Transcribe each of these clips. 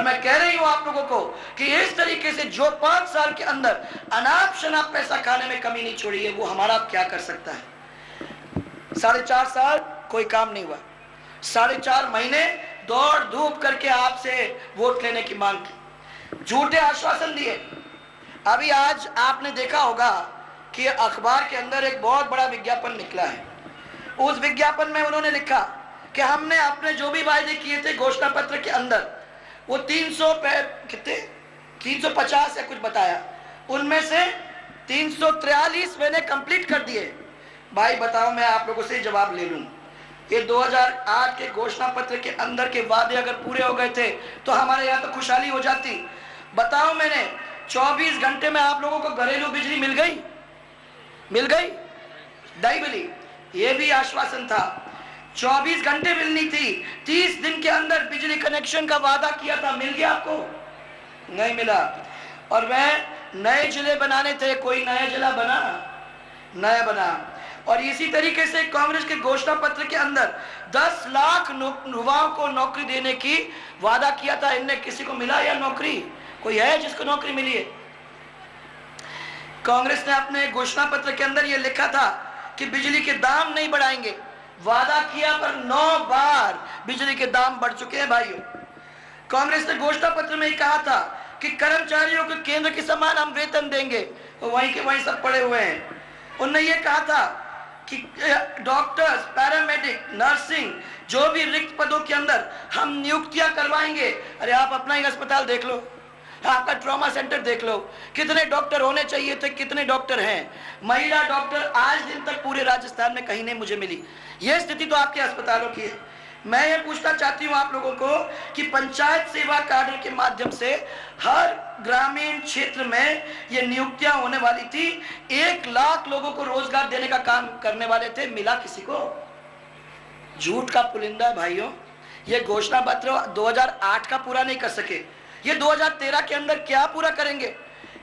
मैं कह रही हूं आप लोगों को कि इस तरीके से जो 5 साल के अंदर अनाप शनाप पैसा खाने में कमी नहीं छोड़ी है, वो हमारा क्या कर सकता है। 4.5 साल कोई काम नहीं हुआ, 4.5 महीने दौड़ धूप करके आपसे वोट लेने की मांग की, झूठे आश्वासन दिए। अभी आज आपने देखा होगा कि अखबार के अंदर एक बहुत बड़ा विज्ञापन निकला है। उस विज्ञापन में उन्होंने लिखा कि हमने अपने जो भी वायदे किए थे घोषणा पत्र के अंदर, वो 350 या कुछ बताया, उनमें से 343 मैंने कंप्लीट कर दिए। भाई बताओ, मैं आप लोगों से जवाब ले लूं, ये 2008 के घोषणा पत्र के अंदर के वादे अगर पूरे हो गए थे तो हमारे यहाँ तो खुशहाली हो जाती। बताओ, मैंने 24 घंटे में आप लोगों को घरेलू बिजली मिल गई? नहीं मिली। ये भी आश्वासन था, 24 घंटे मिलनी थी, 30 दिन के अंदर बिजली कनेक्शन का वादा किया था, मिल गया आपको? नहीं मिला। और वह नए जिले बनाने थे, कोई नया जिला बना। और इसी तरीके से कांग्रेस के घोषणा पत्र के अंदर 10 लाख युवाओं को नौकरी देने की वादा किया था। इनमें किसी को मिला या नौकरी? कोई है जिसको नौकरी मिली है? कांग्रेस ने अपने घोषणा पत्र के अंदर यह लिखा था कि बिजली के दाम नहीं बढ़ाएंगे, वादा किया पर 9 बार बिजली के दाम बढ़ चुके हैं भाइयों। कांग्रेस ने घोषणा पत्र में कहा था कि कर्मचारियों को केंद्र के समान हम वेतन देंगे, तो वहीं के वहीं सब पड़े हुए हैं। उन्होंने ये कहा था कि डॉक्टर्स, पैरामेडिक, नर्सिंग, जो भी रिक्त पदों के अंदर हम नियुक्तियां करवाएंगे। अरे आप अपना ही अस्पताल देख लो, आपका ट्रॉमा सेंटर देख लो, कितने डॉक्टर होने चाहिए थे, कितने डॉक्टर हैं? महिला डॉक्टर आज दिन तक पूरे राजस्थान में कहीं नहीं मुझे मिली। यह स्थिति तो आपके अस्पतालों की है। मैं ये पूछना चाहती हूं आप लोगों को कि पंचायत सेवा कार्ड के माध्यम से हर ग्रामीण क्षेत्र में ये नियुक्तियां होने वाली थी, 1 लाख लोगों को रोजगार देने का काम करने वाले थे, मिला किसी को? झूठ का पुलिंदा भाइयों। ये घोषणा पत्र 2008 का पूरा नहीं कर सके, ये 2013 के अंदर क्या पूरा करेंगे?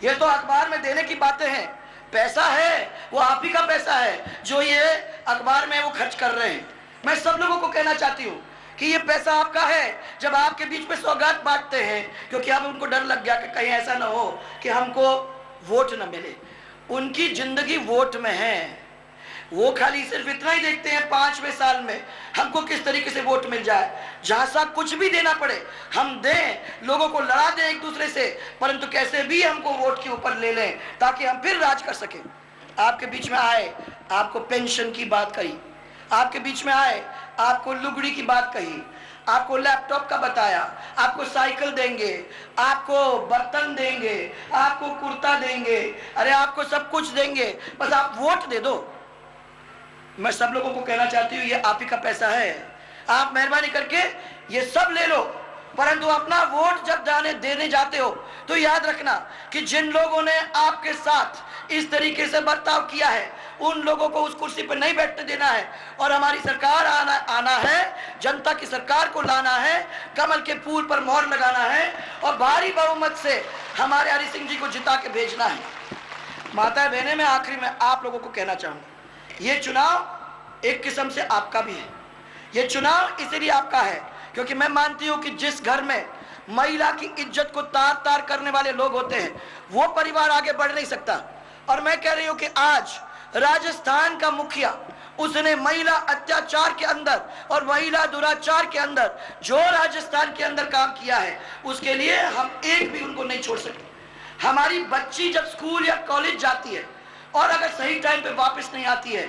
ये तो अखबार में देने की बातें हैं। पैसा है वो आप ही का पैसा है जो ये अखबार में वो खर्च कर रहे हैं। मैं सब लोगों को कहना चाहती हूँ कि ये पैसा आपका है। जब आपके बीच में सौगात बांटते हैं, क्योंकि अब उनको डर लग गया कि कहीं ऐसा ना हो कि हमको वोट न मिले। उनकी जिंदगी वोट में है, वो खाली सिर्फ इतना ही देखते हैं 5वें साल में हमको किस तरीके से वोट मिल जाए, जहां सा कुछ भी देना पड़े हम दें, लोगों को लड़ा दें एक दूसरे से, परंतु कैसे भी हमको वोट के ऊपर ले लें ताकि हम फिर राज कर सकें। आपके बीच में आए, आपको पेंशन की बात कही, आपके बीच में आए, आपको लुगड़ी की बात कही, आपको लैपटॉप का बताया, आपको साइकिल देंगे, आपको बर्तन देंगे, आपको कुर्ता देंगे, अरे आपको सब कुछ देंगे, बस आप वोट दे दो। मैं सब लोगों को कहना चाहती हूँ ये आप ही का पैसा है, आप मेहरबानी करके ये सब ले लो, परंतु अपना वोट जब देने जाते हो तो याद रखना कि जिन लोगों ने आपके साथ इस तरीके से बर्ताव किया है उन लोगों को उस कुर्सी पर नहीं बैठने देना है। और हमारी सरकार आना है, जनता की सरकार को लाना है, कमल के फूल पर मोहर लगाना है और भारी बहुमत से हमारे हरि सिंह जी को जिता के भेजना है। माता बहने में आखिरी में आप लोगों को कहना चाहूंगा, ये चुनाव एक किस्म से आपका भी है। ये चुनाव इसलिए आपका है क्योंकि मैं मानती हूं कि जिस घर में महिला की इज्जत को तार तार करने वाले लोग होते हैं वो परिवार आगे बढ़ नहीं सकता। और मैं कह रही हूं कि आज राजस्थान का मुखिया, उसने महिला अत्याचार के अंदर और महिला दुराचार के अंदर जो राजस्थान के अंदर काम किया है उसके लिए हम एक भी उनको नहीं छोड़ सकते। हमारी बच्ची जब स्कूल या कॉलेज जाती है और अगर सही टाइम पे वापस नहीं आती है,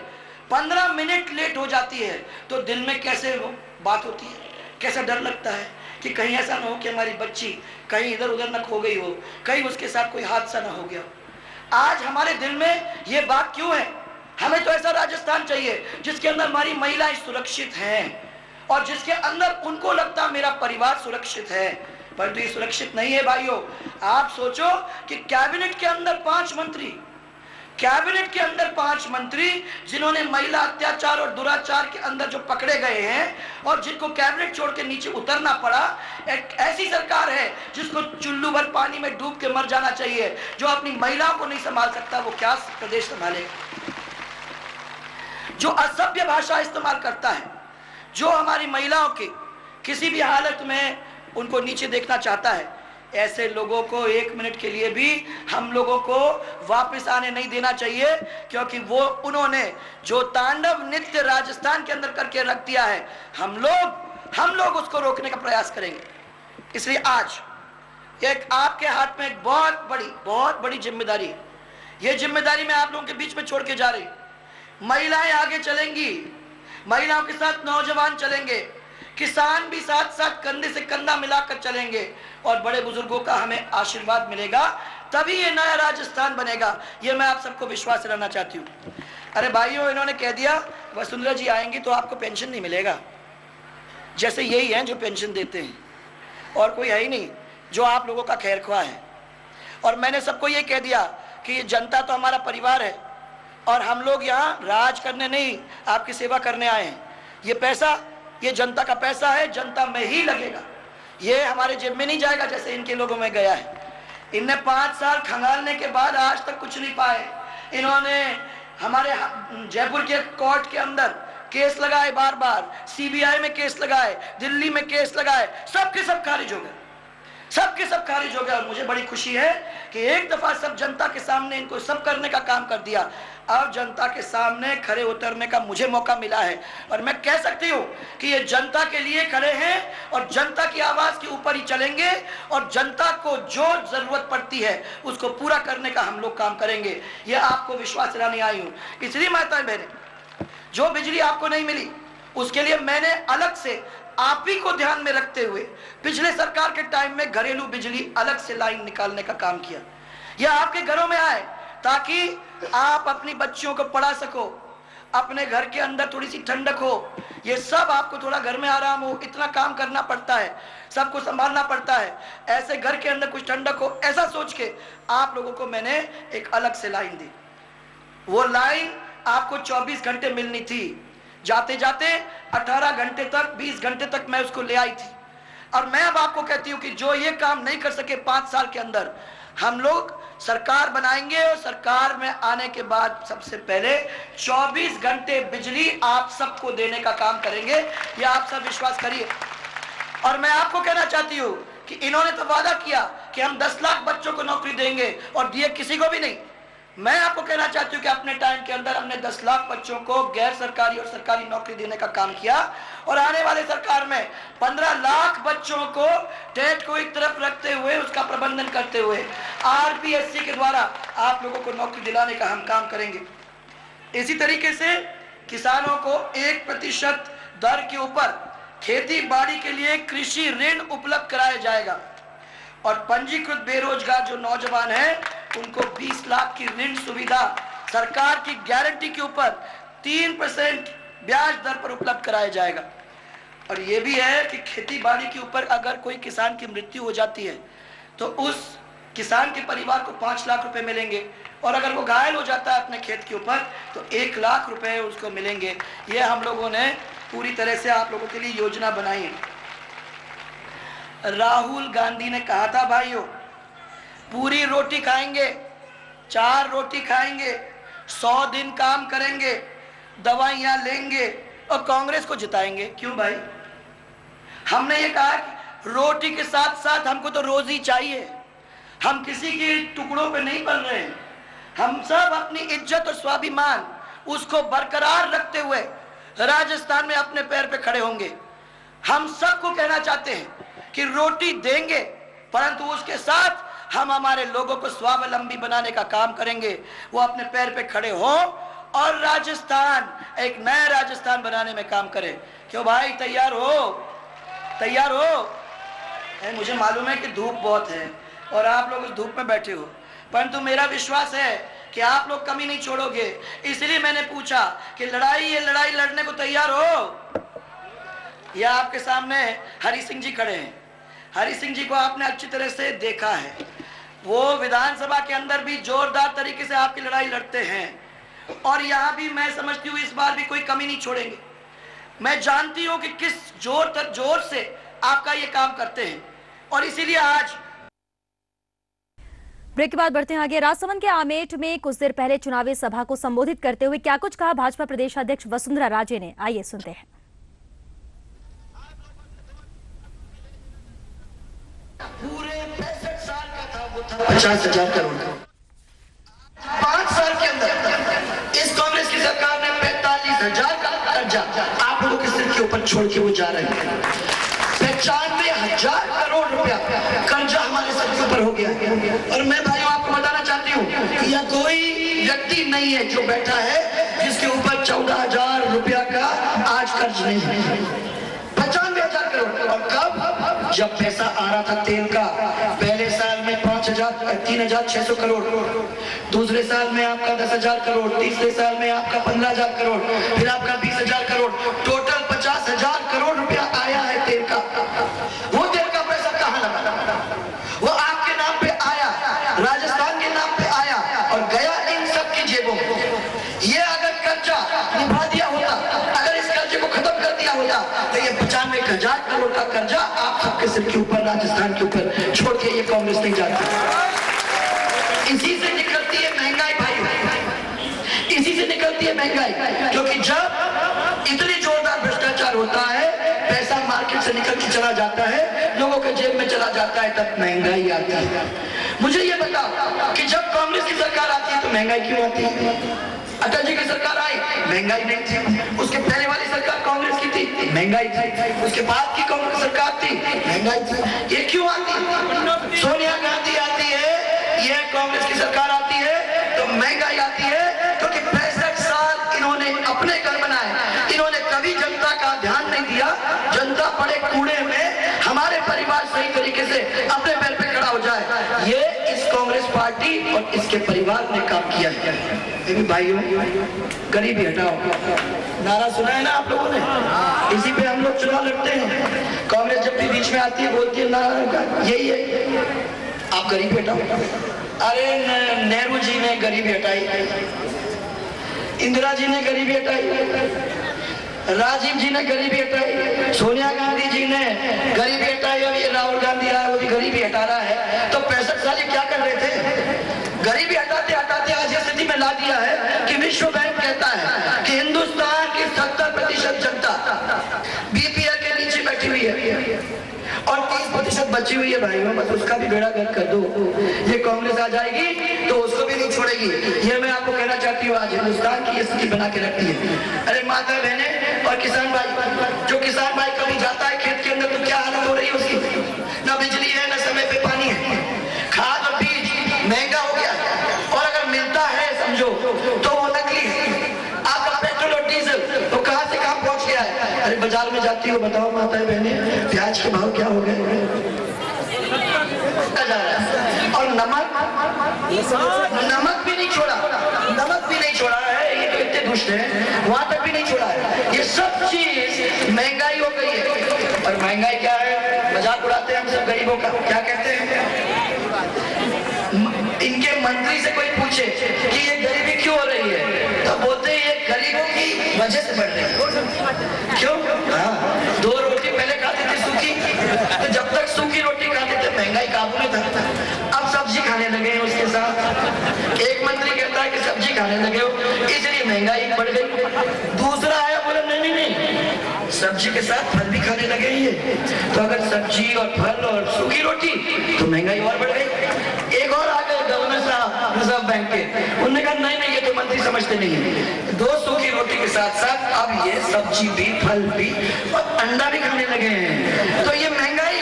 15 मिनट लेट हो जाती है, तो दिल में कैसे बात होती है, कैसा डर लगता है कि कहीं ऐसा ना हो कि हमारी बच्ची कहीं इधर उधर न खो गई हो, कहीं उसके साथ कोई हादसा ना हो गया। आज हमारे दिल में ये बात क्यों है? हमें तो ऐसा राजस्थान चाहिए जिसके अंदर हमारी महिलाएं सुरक्षित हैं और जिसके अंदर उनको लगता मेरा परिवार सुरक्षित है, परंतु ये सुरक्षित नहीं है भाइयों। आप सोचो कि कैबिनेट के अंदर 5 मंत्री, कैबिनेट के अंदर 5 मंत्री जिन्होंने महिला अत्याचार और दुराचार के अंदर जो पकड़े गए हैं और जिनको कैबिनेट छोड़ के नीचे उतरना पड़ा, एक ऐसी सरकार है जिसको चुल्लू भर पानी में डूब के मर जाना चाहिए। जो अपनी महिलाओं को नहीं संभाल सकता वो क्या प्रदेश संभालेगा? जो असभ्य भाषा इस्तेमाल करता है, जो हमारी महिलाओं की किसी भी हालत में उनको नीचे देखना चाहता है, ऐसे लोगों को 1 मिनट के लिए भी हम लोगों को वापस आने नहीं देना चाहिए, क्योंकि वो उन्होंने जो तांडव नृत्य राजस्थान के अंदर करके रख दिया है, हम लोग उसको रोकने का प्रयास करेंगे। इसलिए आज एक आपके हाथ में एक बहुत बड़ी जिम्मेदारी है। ये जिम्मेदारी मैं आप लोगों के बीच में छोड़ के जा रही। महिलाएं आगे चलेंगी, महिलाओं के साथ नौजवान चलेंगे, किसान भी साथ साथ कंधे से कंधा मिलाकर चलेंगे और बड़े बुजुर्गों का हमें आशीर्वाद मिलेगा, तभी ये नया राजस्थान बनेगा। ये मैं आप सबको विश्वास दिलाना चाहती हूँ। अरे भाइयों, इन्होंने कह दिया वसुंधरा जी आएंगी तो आपको पेंशन नहीं मिलेगा। जैसे यही है जो पेंशन देते हैं, और कोई है ही नहीं जो आप लोगों का खैरख्वाह है। और मैंने सबको ये कह दिया कि ये जनता तो हमारा परिवार है और हम लोग यहाँ राज करने नहीं, आपकी सेवा करने आए हैं। ये पैसा, ये जनता का पैसा है, जनता में ही लगेगा, ये हमारे जेब में नहीं जाएगा जैसे इनके लोगों में गया है। इनने 5 साल खंगालने के बाद आज तक कुछ नहीं पाए। इन्होंने हमारे जयपुर के कोर्ट के अंदर केस लगाए, बार सीबीआई में केस लगाए, दिल्ली में केस लगाए, सबके सब खारिज हो गए, सबके सब खारिज हो गया। और मुझे बड़ी खुशी है कि एक दफा सब जनता के सामने इनको सब करने का काम कर दिया। अब जनता के सामने खड़े उतरने का मुझे मौका मिला है और मैं कह सकती हूँ कि ये जनता के लिए खड़े हैं और जनता की आवाज के ऊपर ही चलेंगे और जनता को जो जरूरत पड़ती है उसको पूरा करने का हम लोग काम करेंगे। ये आपको विश्वास दिलाने आई हूँ। इसलिए माताएं बहनें, जो बिजली आपको नहीं मिली उसके लिए मैंने अलग से आप ही को ध्यान में रखते हुए पिछले सरकार के टाइम में घरेलू बिजली अलग से लाइन निकालने का काम किया। यह आपके घरों में आए ताकि आप अपनी बच्चियों को पढ़ा सको, अपने घर के अंदर थोड़ी सी ठंडक हो, ये सब आपको थोड़ा घर में आराम हो। इतना काम करना पड़ता है, सबको संभालना पड़ता है, ऐसे घर के अंदर कुछ ठंडक हो, ऐसा सोच के आप लोगों को मैंने एक अलग से लाइन दी। वो लाइन आपको 24 घंटे मिलनी थी, जाते जाते 18 घंटे तक, 20 घंटे तक मैं उसको ले आई थी। और मैं अब आपको कहती हूँ कि जो ये काम नहीं कर सके 5 साल के अंदर, हम लोग सरकार बनाएंगे और सरकार में आने के बाद सबसे पहले 24 घंटे बिजली आप सबको देने का काम करेंगे। ये आप सब विश्वास करिए। और मैं आपको कहना चाहती हूँ कि इन्होंने तो वादा किया कि हम 10 लाख बच्चों को नौकरी देंगे और दिए किसी को भी नहीं। मैं आपको कहना चाहती हूँ कि अपने टाइम के अंदर हमने 10 लाख बच्चों को गैर सरकारी और सरकारी नौकरी देने का काम किया और आने वाले सरकार में 15 लाख बच्चों को टेट को एक तरफ रखते हुए उसका प्रबंधन करते हुए आरपीएससी के द्वारा आप लोगों को नौकरी दिलाने का हम काम करेंगे। इसी तरीके से किसानों को 1% दर के ऊपर खेती बाड़ी के लिए कृषि ऋण उपलब्ध कराया जाएगा और पंजीकृत बेरोजगार जो नौजवान हैं उनको 20 लाख की ऋण सुविधा सरकार की गारंटी के ऊपर 3% ब्याज दर पर उपलब्ध कराया जाएगा। और ये भी है कि खेती बाड़ी के ऊपर अगर कोई किसान की मृत्यु हो जाती है तो उस किसान के परिवार को 5 लाख रुपए मिलेंगे और अगर वो घायल हो जाता है अपने खेत के ऊपर तो 1 लाख रुपए उसको मिलेंगे। ये हम लोगों ने पूरी तरह से आप लोगों के लिए योजना बनाई है। राहुल गांधी ने कहा था भाइयों, पूरी रोटी खाएंगे, 4 रोटी खाएंगे, 100 दिन काम करेंगे, दवाइयां लेंगे और कांग्रेस को जिताएंगे। क्यों भाई? हमने ये कहा कि रोटी के साथ साथ हमको तो रोजी चाहिए। हम किसी के टुकड़ों पे नहीं पल रहे हैं। हम सब अपनी इज्जत और स्वाभिमान उसको बरकरार रखते हुए राजस्थान में अपने पैर पे खड़े होंगे। हम सबको कहना चाहते हैं कि रोटी देंगे परंतु उसके साथ हम हमारे लोगों को स्वावलंबी बनाने का काम करेंगे, वो अपने पैर पे खड़े हो और राजस्थान एक नया राजस्थान बनाने में काम करें। क्यों भाई, तैयार हो? तैयार हो? मुझे मालूम है कि धूप बहुत है और आप लोग उस धूप में बैठे हो, परंतु मेरा विश्वास है कि आप लोग कमी नहीं छोड़ोगे। इसलिए मैंने पूछा कि ये लड़ाई लड़ने को तैयार हो? या आपके सामने हरि सिंह जी खड़े हैं। हरि सिंह जी को आपने अच्छी तरह से देखा है, वो विधानसभा के अंदर भी जोरदार तरीके से आपकी लड़ाई लड़ते हैं और यहाँ भी मैं समझती हूँ इस बार भी कोई कमी नहीं छोड़ेंगे। मैं जानती हूँ कि किस जोर से आपका ये काम करते हैं और इसीलिए आज। ब्रेक के बाद बढ़ते हैं आगे। राजसमंद के आमेठ में कुछ देर पहले चुनावी सभा को संबोधित करते हुए क्या कुछ कहा भाजपा प्रदेश अध्यक्ष वसुंधरा राजे ने, आइए सुनते हैं। 50,000 करोड़। 5 साल के अंदर इस कांग्रेस की सरकार ने 45,000 का कर्जा आप लोगों के सिर के ऊपर छोड़ के वो जा रहे हैं। 95,000 करोड़ रुपया कर्जा हमारे सर के ऊपर हो गया। और मैं भाइयों आपको बताना चाहती हूँ कि यह कोई व्यक्ति नहीं है जो बैठा है जिसके ऊपर 14,000 रुपया का आज कर्ज नहीं है। 95,000 करोड़। और कब? जब पैसा आ रहा था तेल का, पहले साल में 3,600 करोड़, दूसरे साल में आपका 10,000 करोड़, तीसरे साल में आपका 15,000 करोड़, फिर आपका 20,000 करोड़, टोटल 50,000 करोड़ रुपया आया है तेल का। वो तेल का पैसा कहाँ लगा? वो आपके नाम पे आया, राजस्थान के नाम पे आया और गया इन सब की जेबों में। ये अगर कर्जा निभा दिया होता, अगर इस कर्जे को खत्म कर दिया होता, तो ये 95,000 करोड़ का कर्जा आप सबके सिर के ऊपर, राजस्थान के ऊपर छोड़ के ये कांग्रेस नहीं जाती। इसी से निकलती है महंगाई भाई, इसी से निकलती है महंगाई। क्योंकि जब इतनी जोरदार भ्रष्टाचार होता है, पैसा मार्केट से निकल के चला जाता है, लोगों के जेब में चला जाता है, तब महंगाई आती है। मुझे ये बताओ कि जब कांग्रेस की सरकार आती है तो महंगाई क्यों आती है? अटल जी की सरकार आई, महंगाई नहीं थी। उसके पहले वाली सरकार कांग्रेस की थी, महंगाई थी। उसके बाद की कांग्रेस सरकार थी, महंगाई थी। ये क्यों आती है? सोनिया गांधी आती है, यह कांग्रेस की सरकार आती है तो महंगाई आती है। क्योंकि 65 साल इन्होंने अपने घर बनाए, इन्होंने कभी जनता का ध्यान नहीं दिया। जनता पड़े कूड़े में, हमारे परिवार सही तरीके से अपने पैर पे खड़ा हो जाए, ये इस कांग्रेस पार्टी और इसके परिवार ने काम किया है। भाइयों, गरीबी हटाओ नारा सुना है ना आप लोगों ने? इसी पे हम लोग चुनाव लड़ते हैं। कांग्रेस जब भी बीच में आती है बोलती है नारा यही है, आप गरीबी हटाओ। अरे नेहरू जी ने गरीबी हटाई, इंदिरा जी ने गरीबी हटाई, राजीव जी ने गरीबी हटाई, सोनिया गांधी जी ने गरीबी हटाई, और ये राहुल गांधी आया वो भी गरीबी हटा रहा है। तो 65 साल क्या कर रहे थे? गरीबी हटाते हटाते आज स्थिति में ला दिया है कि विश्व बैंक कहता है कि हिंदुस्तान की 70% जनता बीपीएल के नीचे बैठी हुई है और 30% बची हुई है। भाइयों, बस उसका भी बेड़ा गर्क कर दो। ये कांग्रेस आ जाएगी तो उसको भी नहीं छोड़ेगी। ये मैं आपको कहना चाहती हूँ, आज हिंदुस्तान की स्थिति बना के रखती है। अरे माता बहने और किसान भाई, जो किसान भाई कभी जाता है खेत के अंदर तो क्या हालत हो रही है उसकी? ना बिजली है, ना समय पे पानी है, खाद और बीज महंगा हो गया, और अगर मिलता है समझो तो वो नकली है। आपका पेट्रोल और डीजल तो कहां से कहां पहुंच गया है? अरे बाजार में जाती हो, बताओ माता बहने, प्याज के भाव क्या हो गए? और नमक भी नहीं छोड़ा, नमक भी नहीं छोड़ा है। ये तो इतने दुष्ट हैं, वहां तक भी नहीं छोड़ा है। ये सब चीज महंगाई हो गई है। और महंगाई क्या है? मजाक उड़ाते हैं हम सब गरीबों का। क्या कहते हैं? इनके मंत्री से कोई पूछे कि ये गरीबी क्यों हो रही है, तो बोलते हैं ये गरीबों की वजह से बढ़ रही है। क्यों? हाँ, 2 रोटी पहले खाते थे सूखी, तो जब तक सूखी रोटी खाते थे महंगाई काबू में था। अब सब्जी खाने लगे हैं उसके साथ। एक मंत्री कहता है कि सब्जी खाने लगे हो इसलिए महंगाई बढ़ गई। दूसरा आया बोला नहीं नहीं नहीं, सब्जी के साथ फल भी खाने लगे हैं ये, तो अगर सब्जी और फल और सूखी रोटी तो महंगाई और बढ़ गई। एक और आ गए गवर्नर साहब रिजर्व बैंक के, उन्होंने कहा नहीं नहीं ये तो मंत्री समझते नहीं है, 2 सूखी रोटी के साथ साथ अब ये सब्जी भी, फल भी और अंडा भी खाने लगे हैं। तो ये महंगाई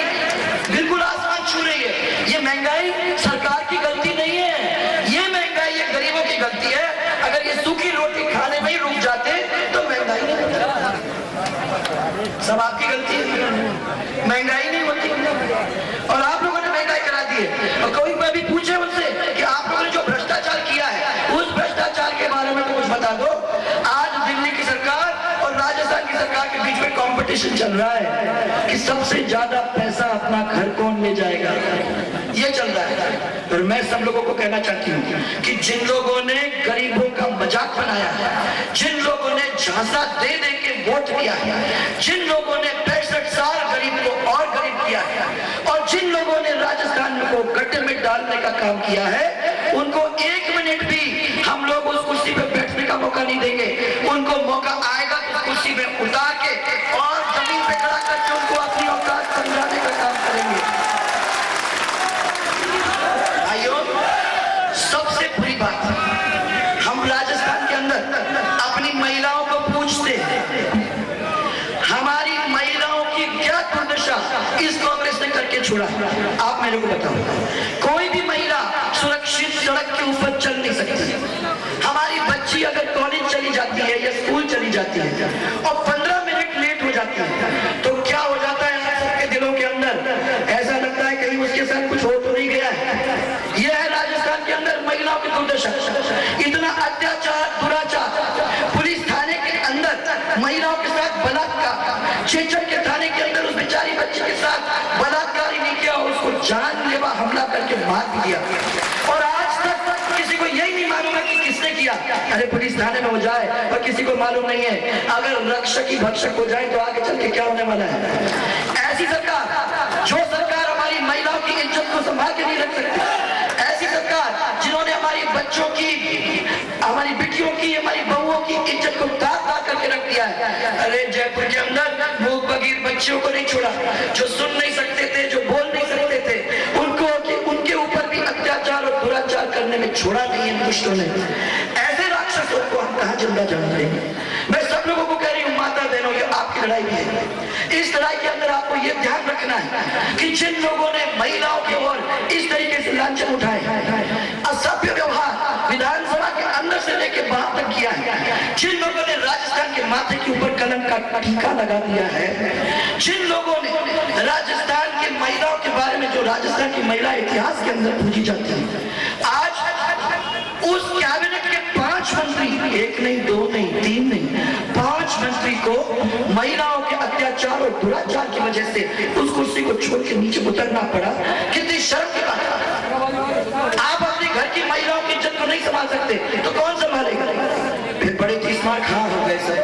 बिल्कुल आसमान छू रही है। ये महंगाई सरकार की गलती नहीं है, ये महंगाई ये गरीबों की गलती है। अगर ये सूखी रोटी खाने में ही रुक जाते तो महंगाई नहीं होती। सब आपकी गलती है, महंगाई नहीं होती। और आप लोगों ने महंगाई करा दी है। और कोई भी पूछे उनसे कि आप लोगों ने जो भ्रष्टाचार किया है उस भ्रष्टाचार के बारे में तो कुछ बता दो। आज दिल्ली की सरकार और राजस्थान की सरकार के बीच में कंपटीशन चल रहा है कि सबसे ज्यादा पैसा अपना घर कौन ले जाएगा, ये चल रहा है। और मैं सब लोगों को कहना चाहती हूँ कि जिन लोगों ने गरीबों का मजाक बनाया है, जिन लोगों ने झांसा दे दे के वोट दिया है, जिन लोगों ने 65 साल गरीब को और गरीब किया है, और जिन लोगों ने राजस्थान को गड्ढे में डालने का काम किया है, उनको 1 मिनट भी हम लोग उस कुर्सी पे बैठने का मौका नहीं देंगे। उनको मौका आएगा तो कुर्सी में उतार के और जमीन पे खड़ा करके उनको अपनी औकात समझाने का काम करेंगे। छोड़ा? आप मेरे को बताओ। कोई भी महिला सुरक्षित सड़क के ऊपर चल नहीं सकती। हमारी बच्ची अगर कॉलेज चली जाती है या स्कूल चली जाती है और 15 मिनट लेट हो जाती है तो क्या हो जाता है हम सबके दिलों के अंदर? ऐसा लगता है कहीं उसके साथ कुछ हो तो नहीं गया है। यह है राजस्थान के अंदर महिलाओं की दुर्दशा। इतना अत्याचार, दुराचार, पुलिस थाने के अंदर महिलाओं के साथ बलात्कार, चेचर के थाने के अंदर उस बेचारी बच्ची के साथ बलात्कार ही नहीं किया, उसको जानलेवा हमला करके मार दिया। और आज तक किसी को यही नहीं मालूम है कि किसने किया। अरे पुलिस थाने में हो जाए और किसी को मालूम नहीं है, अगर रक्षक ही भक्षक हो जाए तो आगे चल के क्या होने वाला है? ऐसी सरकार, जो सरकार हमारी महिलाओं की इज्जत को संभाल के नहीं रख सकती, ऐसी सरकार जिन्होंने हमारी बच्चों की, हमारी बेटियों की, हमारी बहुओं की इज्जत को दाग करके रख दिया है। अरे जयपुर के अंदर मूक बगीर बच्चियों को नहीं छोड़ा, जो सुन नहीं सकते थे, जो बोल नहीं सकते थे, उनके ऊपर भी अत्याचार और दुराचार करने में छोड़ा नहीं है दुष्टों ने। ऐसे राक्षसों को हम कहां जिंदा जान देंगे? मैं सब लोगों को कह रही हूँ, माता बहनों, ये आपकी लड़ाई भी है। इस लड़ाई के अंदर आपको ये ध्यान रखना है कि जिन लोगों ने महिलाओं की ओर इस तरीके से लांछन उठाए, असभ्य व्यवहार विधानसभा के अंदर से लेकर बाहर तक किया है, जिन लोगों ने राजस्थान के माथे के ऊपर कलंक का टीका लगा दिया है, जिन लोगों ने राजस्थान की महिलाओं के बारे में, जो राजस्थान की महिला इतिहास के अंदर पूजी जाती है, आज उस कैबिनेट के 5 मंत्री, एक नहीं, 2 नहीं, 3 नहीं, 5 मंत्री को महिलाओं के अत्याचार और दुराचार की वजह से उस कुर्सी को छोड़ के नीचे उतरना पड़ा। कितनी शर्म की बात है। आप अपने घर की महिलाओं की इज्जत को नहीं संभाल सकते तो कौन संभालेगा? फिर बड़े तीसमार खां हो गए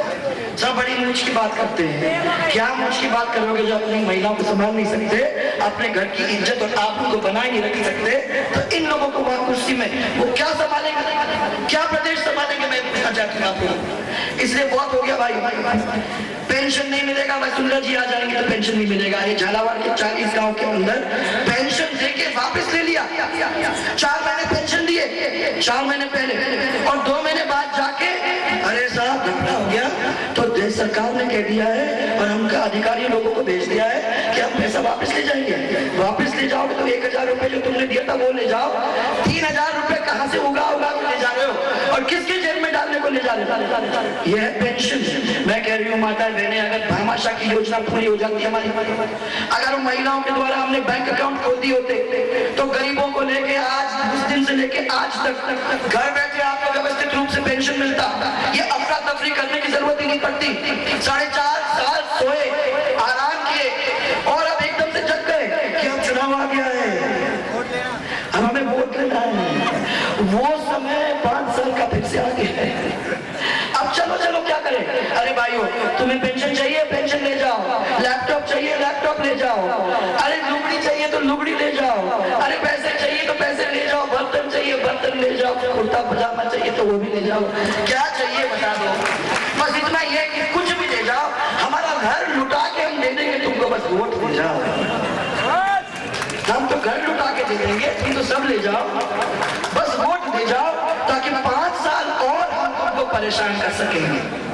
सब बड़ी मूंछ की बात करते हैं। क्या मूंछ की बात करोगे जो अपनी महिलाओं को संभाल नहीं सकते, अपने घर की इज्जत और आबरू को बनाए नहीं रख सकते, तो इन लोगों को वहां कुर्सी में वो क्या संभालेंगे, क्या प्रदेश संभालेंगे? मैं पूछना चाहती हूँ आपको। इसलिए बहुत हो गया भाई। पेंशन नहीं मिलेगा, वसुंधरा जी आ जाएंगे तो पेंशन नहीं मिलेगा। ये झालावाड़ के 40 गांव के अंदर पेंशन देके वापस ले लिया। 4 महीने पेंशन दिए 4 महीने पहले, और 2 महीने बाद जाके अरे साहब घटना हो गया तो देश सरकार ने कह दिया है और हमका अधिकारी लोगों को भेज दिया है कि हम पैसा वापस ले जाएंगे। वापस ले जाओगे तो 1000 रुपए जो तुमने दिया था वो ले जाओ। 3000 रुपए कहाँ से उगा ले जा रहे हो और किसके जेब में डालने को ले जा रहे हो? ये है पेंशन। मैं कह रही हूँ माता बहने, अगर भामाशाह की योजना पूरी हो जाती हमारी, अगर महिलाओं के द्वारा हमने बैंक अकाउंट खोल दिए होते तो गरीबों को लेके आज, उस दिन से लेके आज तक घर बैठे आपको व्यवस्थित रूप से पेंशन मिलता। ये अफरा तफरी करने की जरूरत ही नहीं पड़ती। 4.5 साल सोए, आराम किए और अब एकदम से जग गए कि अब चुनाव आ गया है, अब हमें वोट लेना है। वो समय 5 साल का फिर से आ गया है। अब चलो क्या करें? अरे भाइयों, तुम्हें पेंशन चाहिए, पेंशन ले जाओ। लैपटॉप चाहिए, लैपटॉप ले जाओ। अरे लुगड़ी चाहिए तो लुगड़ी ले जाओ। अरे पैसे चाहिए तो पैसे ले जाओ। बर्तन चाहिए, बर्तन ले जाओ। कुर्ता पजामा चाहिए तो वो भी ले जाओ। क्या चाहिए बता दो, बस इतना ही है कि कुछ भी ले जाओ, हमारा घर लुटा के हम दे देंगे तुमको, बस वोट ले जाओ। हम तो घर लुटा के दे देंगे, तुम तो सब ले जाओ, बस वोट ले जाओ, ताकि 5 साल और हम तुमको परेशान कर सकेंगे।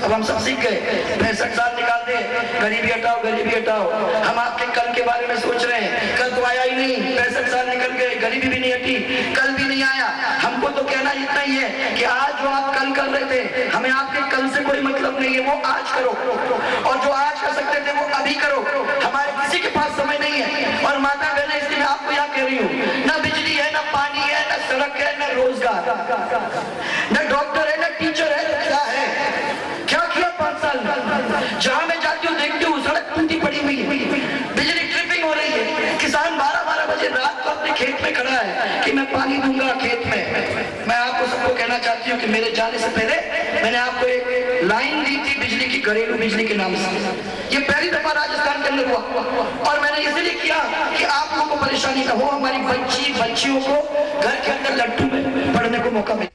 अब हम सब सीख गए, 65 साल निकाल दे, गरीबी हटाओ, गरीबी हटाओ। हम आपके कल के बारे में सोच रहे हैं, कल तो आया ही नहीं, 65 साल निकल गए, गरीबी भी नहीं हटी, कल भी नहीं आया। हमको तो कहना इतना ही है कि आज जो आप कल कर रहे थे, हमें आपके कल से कोई मतलब नहीं है, वो आज करो, और जो आज कर सकते थे वो अभी करो। हमारे किसी के पास समय नहीं है। और माता बहने, इसलिए मैं आपको यहाँ कह रही हूँ, ना बिजली है, ना पानी है, ना सड़क है, ना रोजगार, ना डॉक्टर है, ना टीचर है, तो क्या है? क्या किया 5 साल में? जहां मैं जाती हूँ देखती हूँ सड़क टूटी पड़ी हुई है, बिजली ट्रिपिंग हो रही है, किसान 12-12 बजे रात को अपने खेत में खड़ा है कि मैं पानी दूंगा खेत में। मैं आपको सबको कहना चाहती हूँ कि मेरे जाने से पहले मैंने आपको एक लाइन दी थी बिजली की, घरेलू बिजली के नाम से। ये पहली दफा राजस्थान के अंदर हुआ और मैंने इसलिए किया कि आप लोगों को परेशानी ना हो, हमारी बच्चियों को घर के अंदर लट्टू में पढ़ने को मौका मिले।